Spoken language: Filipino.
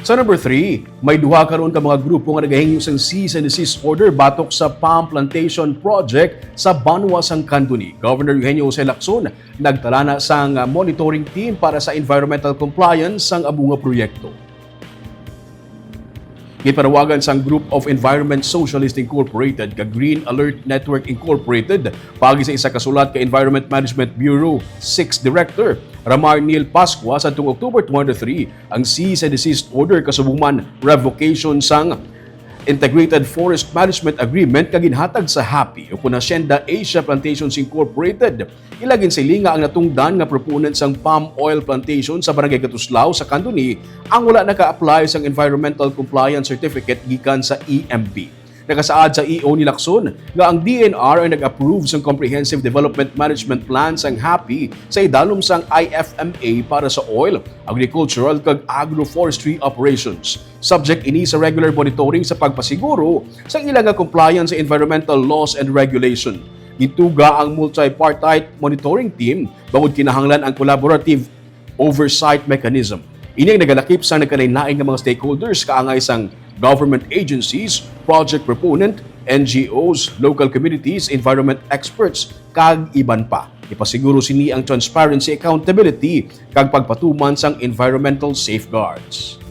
Sa number 3, may duha karon ka mga grupo nga nagahingyo sang cease and desist order batok sa palm plantation project sa Banwa sang Candoni. Governor Eugenio Jose Lacson nagtala na sang monitoring team para sa environmental compliance sang abunga proyekto. Gipanawagan sang Group of Environment Socialist Incorporated ka Green Alert Network Incorporated pagi sa isa kasulat ka Environment Management Bureau 6th Director Ramar Neil Pascua sa tuong October 23 ang cease and desist order kasubong revocation sang Integrated Forest Management Agreement kaginhatag sa HAPI o Hacienda Asia Plantations Incorporated. Ilagin sa linga ang natungdan nga proponent sang palm oil plantation sa Barangay Katuslao sa Candoni ang wala naka-apply sang Environmental Compliance Certificate gikan sa EMP. Nakasaad sa EO ni Lacson nga ang DNR ay nag-approve sang Comprehensive Development Management Plan sang HAPI sa idalom sang IFMA para sa oil, agricultural kag agroforestry operations. Subject ini sa regular monitoring sa pagpasiguro sa ilang compliance sa environmental laws and regulation. Gituga ang multi-partite monitoring team bangod kinahanglan ang collaborative oversight mechanism. Ini ang nagalakip sa nagkalain-lain nga mga stakeholders kaangay sang government agencies, project proponent, NGOs, local communities, environment experts, kag iban pa. Ipasiguro sini ang transparency, accountability, kag pagpatuman sang environmental safeguards.